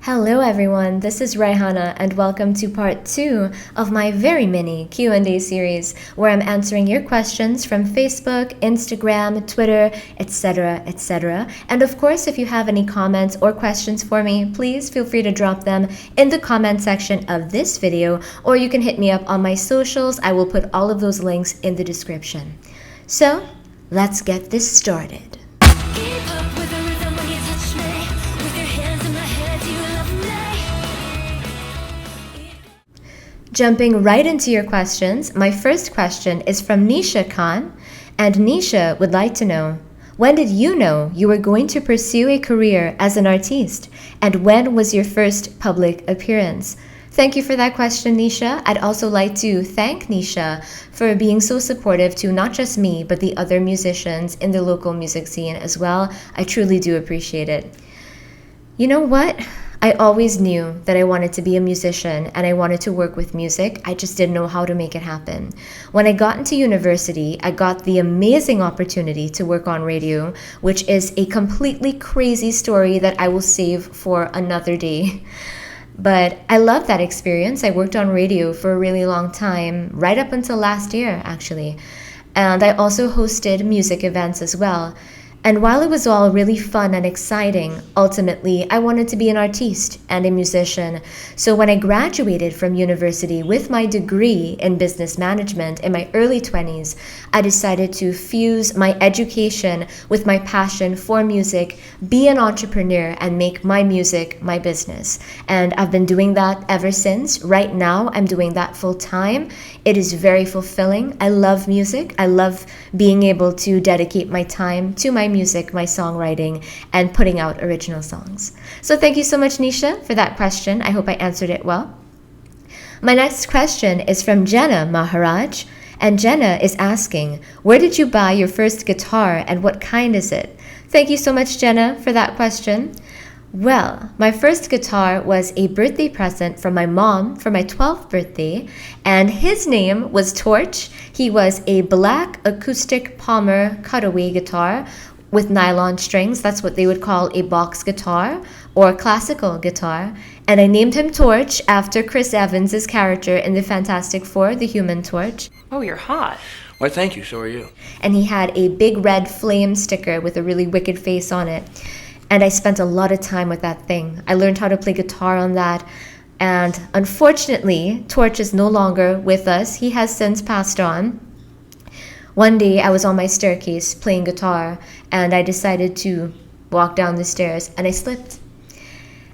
Hello everyone, this is Rai Hana and welcome to part 2 of my very mini Q&A series where I'm answering your questions from Facebook, Instagram, Twitter, etc, etc. And of course, if you have any comments or questions for me, please feel free to drop them in the comment section of this video, or you can hit me up on my socials. I will put all of those links in the description. So, let's get this started. Jumping right into your questions, my first question is from Nisha KH, and Nisha would like to know, when did you know you were going to pursue a career as an artiste, and when was your first public appearance? Thank you for that question, Nisha. I'd also like to thank Nisha for being so supportive to not just me, but the other musicians in the local music scene as well. I truly do appreciate it. You know what? I always knew that I wanted to be a musician and I wanted to work with music. I just didn't know how to make it happen. When I got into university, I got the amazing opportunity to work on radio, which is a completely crazy story that I will save for another day. But I love that experience. I worked on radio for a really long time, right up until last year, actually. And I also hosted music events as well. And while it was all really fun and exciting, ultimately, I wanted to be an artiste and a musician. So when I graduated from university with my degree in business management in my early 20s, I decided to fuse my education with my passion for music, be an entrepreneur, and make my music my business. And I've been doing that ever since. Right now, I'm doing that full time. It is very fulfilling. I love music. I love being able to dedicate my time to my music, my songwriting, and putting out original songs. So thank you so much, Nisha, for that question. I hope I answered it well. My next question is from Jenna Maharaj, and Jenna is asking, where did you buy your first guitar and what kind is it? Thank you so much, Jenna, for that question. Well, my first guitar was a birthday present from my mom for my 12th birthday, and his name was Torch. He was a black acoustic Palmer cutaway guitar with nylon strings. That's what they would call a box guitar or classical guitar. And I named him Torch after Chris Evans' character in the Fantastic Four, the Human Torch. Oh, you're hot. Why, thank you. So are you. And he had a big red flame sticker with a really wicked face on it. And I spent a lot of time with that thing. I learned how to play guitar on that. And unfortunately, Torch is no longer with us. He has since passed on. One day I was on my staircase playing guitar and I decided to walk down the stairs and I slipped.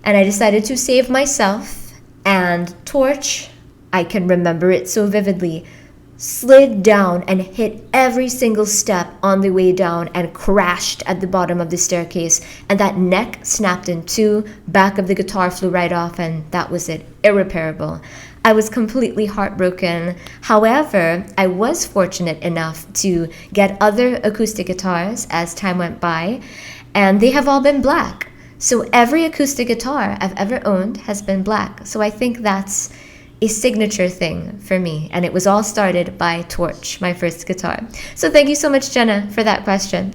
And I decided to save myself, and Torch, I can remember it so vividly, slid down and hit every single step on the way down and crashed at the bottom of the staircase, and that neck snapped in two, back of the guitar flew right off, and that was it, irreparable. I was completely heartbroken. However, I was fortunate enough to get other acoustic guitars as time went by, and they have all been black. So every acoustic guitar I've ever owned has been black. So I think that's a signature thing for me, and it was all started by Torch, my first guitar. So thank you so much, Jenna, for that question.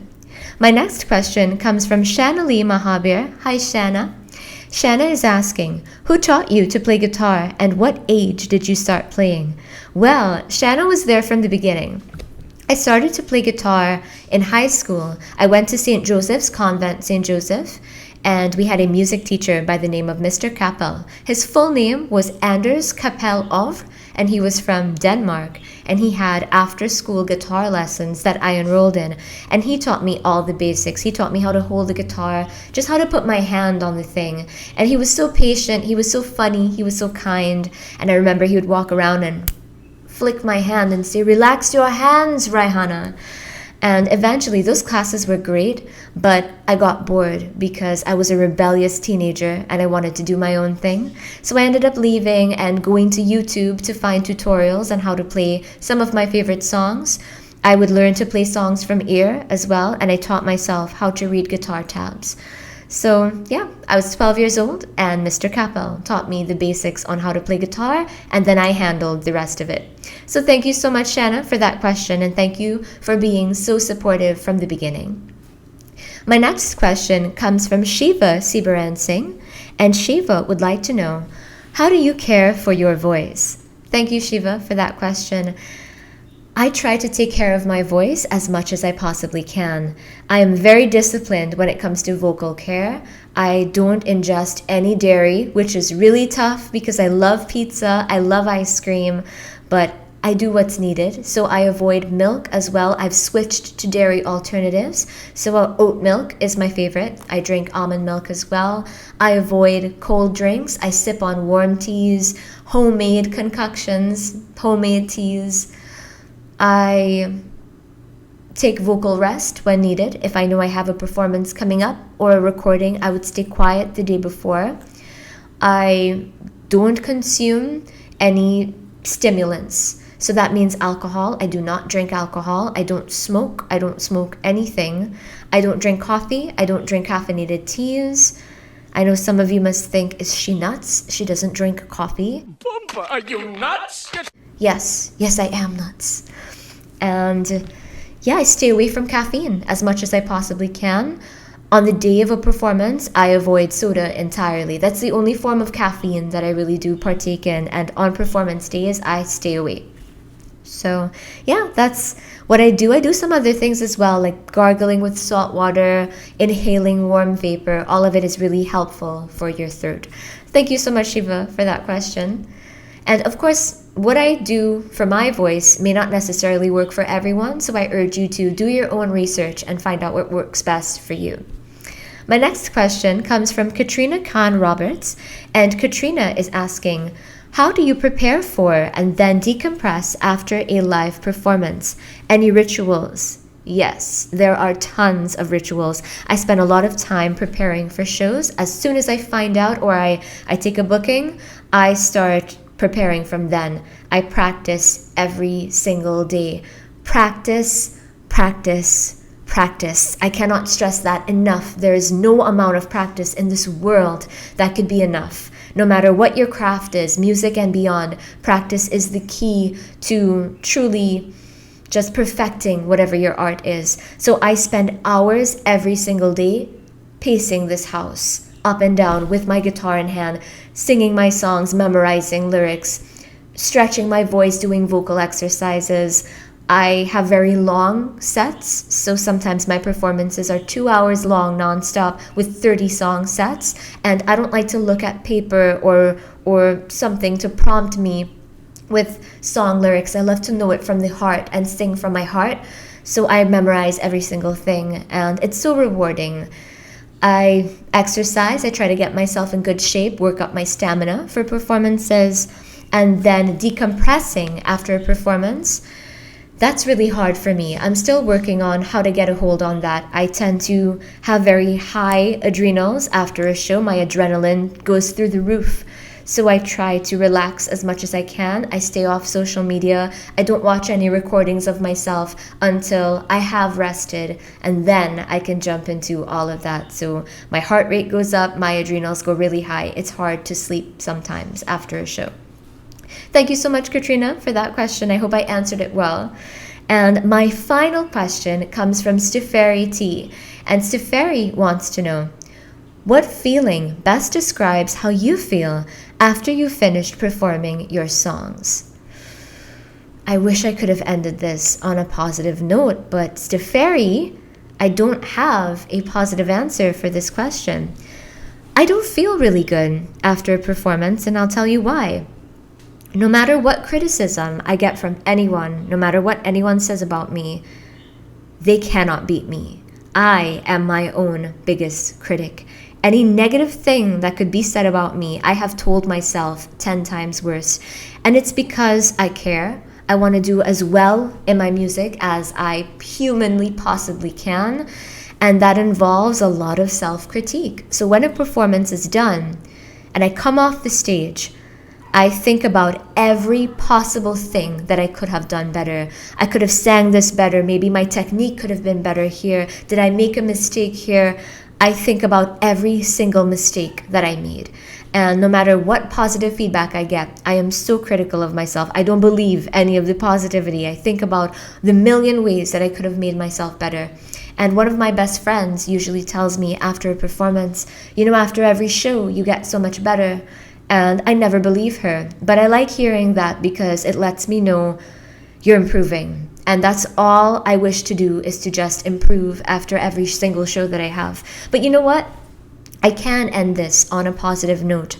My next question comes from Shana Mahabir. Hi, Shana. Shana is asking, who taught you to play guitar and what age did you start playing? Well, Shana was there from the beginning. I started to play guitar in high school. I went to St. Joseph's Convent, St. Joseph, and we had a music teacher by the name of Mr. Kappel. His full name was Anders Kappel Ovre, and he was from Denmark, and he had after-school guitar lessons that I enrolled in, and he taught me all the basics. He taught me how to hold the guitar, just how to put my hand on the thing, and he was so patient, he was so funny, he was so kind, and I remember he would walk around and flick my hand and say, "Relax your hands, Rai Hana." And eventually those classes were great, but I got bored because I was a rebellious teenager and I wanted to do my own thing. So I ended up leaving and going to YouTube to find tutorials on how to play some of my favorite songs. I would learn to play songs from ear as well, and I taught myself how to read guitar tabs. So yeah, I was 12 years old and Mr. Kappel taught me the basics on how to play guitar, and then I handled the rest of it. So thank you so much, Shana, for that question, and thank you for being so supportive from the beginning. My next question comes from Shiva Bering, And Shiva would like to know, how do you care for your voice? Thank you, Shiva, for that question. I try to take care of my voice as much as I possibly can. I am very disciplined when it comes to vocal care. I don't ingest any dairy, which is really tough because I love pizza, I love ice cream, but I do what's needed. So I avoid milk as well. I've switched to dairy alternatives. So oat milk is my favorite. I drink almond milk as well. I avoid cold drinks. I sip on warm teas, homemade concoctions, homemade teas. I take vocal rest when needed. If I know I have a performance coming up or a recording, I would stay quiet the day before. I don't consume any stimulants. So that means alcohol. I do not drink alcohol. I don't smoke. I don't smoke anything. I don't drink coffee. I don't drink caffeinated teas. I know some of you must think, is she nuts? She doesn't drink coffee. Bumba, are you nuts? Yes, I am nuts. And I stay away from caffeine as much as I possibly can. On the day of a performance, I avoid soda entirely. That's the only form of caffeine that I really do partake in. And on performance days, I stay away. So that's what I do. I do some other things as well, like gargling with salt water, inhaling warm vapor. All of it is really helpful for your throat. Thank you so much, Shiva, for that question. And of course, what I do for my voice may not necessarily work for everyone, so I urge you to do your own research and find out what works best for you. My next question comes from Katrina Khan Roberts, and Katrina is asking, how do you prepare for and then decompress after a live performance? Any rituals? Yes, there are tons of rituals. I spend a lot of time preparing for shows. As soon as I find out or I take a booking, I start preparing from then. I practice every single day. Practice, practice, practice. I cannot stress that enough. There is no amount of practice in this world that could be enough. No matter what your craft is, music and beyond, practice is the key to truly just perfecting whatever your art is. So I spend hours every single day pacing this house up and down with my guitar in hand, singing my songs, memorizing lyrics, stretching my voice, doing vocal exercises. I have very long sets, so sometimes my performances are 2 hours long nonstop with 30-song sets, and I don't like to look at paper or something to prompt me with song lyrics. I love to know it from the heart and sing from my heart, so I memorize every single thing, and it's so rewarding. I exercise. I try to get myself in good shape, work up my stamina for performances, and then decompressing after a performance. That's really hard for me. I'm still working on how to get a hold on that. I tend to have very high adrenals after a show. My adrenaline goes through the roof. So I try to relax as much as I can. I stay off social media. I don't watch any recordings of myself until I have rested, and then I can jump into all of that. So my heart rate goes up, my adrenals go really high. It's hard to sleep sometimes after a show. Thank you so much, Katrina, for that question. I hope I answered it well. And my final question comes from Stacey T. And Stacey wants to know, what feeling best describes how you feel after you finished performing your songs? I wish I could have ended this on a positive note, but Stacey, I don't have a positive answer for this question. I don't feel really good after a performance, and I'll tell you why. No matter what criticism I get from anyone, no matter what anyone says about me, they cannot beat me. I am my own biggest critic. Any negative thing that could be said about me, I have told myself 10 times worse. And it's because I care. I want to do as well in my music as I humanly possibly can. And that involves a lot of self-critique. So when a performance is done and I come off the stage, I think about every possible thing that I could have done better. I could have sang this better. Maybe my technique could have been better here. Did I make a mistake here? I think about every single mistake that I made. And no matter what positive feedback I get, I am so critical of myself. I don't believe any of the positivity. I think about the million ways that I could have made myself better. And one of my best friends usually tells me after a performance, you know, after every show, you get so much better. And I never believe her. But I like hearing that because it lets me know you're improving. And that's all I wish to do, is to just improve after every single show that I have. But you know what? I can end this on a positive note.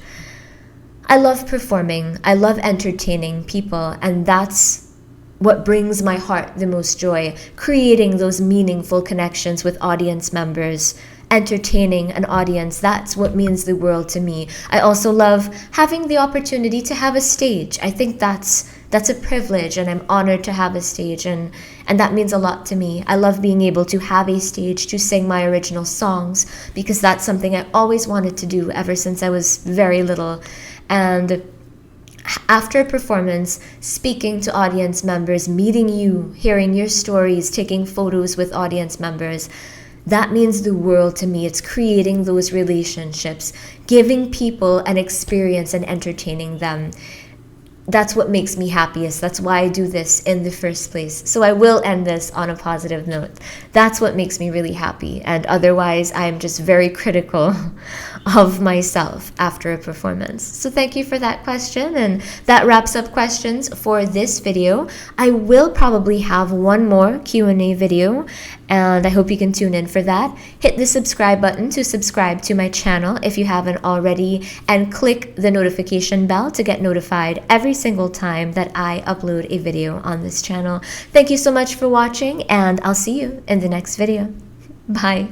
I love performing. I love entertaining people. And that's what brings my heart the most joy. Creating those meaningful connections with audience members. Entertaining an audience, that's what means the world to me. I also love having the opportunity to have a stage. I think that's a privilege, and I'm honored to have a stage, and that means a lot to me. I love being able to have a stage to sing my original songs, because that's something I always wanted to do ever since I was very little. And after a performance, speaking to audience members, meeting you, hearing your stories, taking photos with audience members, that means the world to me. It's creating those relationships, giving people an experience and entertaining them. That's what makes me happiest. That's why I do this in the first place. So I will end this on a positive note. That's what makes me really happy. And otherwise, I'm just very critical of myself after a performance. So thank you for that question. And that wraps up questions for this video. I will probably have one more Q&A video, and I hope you can tune in for that. Hit the subscribe button to subscribe to my channel if you haven't already, and click the notification bell to get notified every single time that I upload a video on this channel. Thank you so much for watching, and I'll see you in the next video. Bye.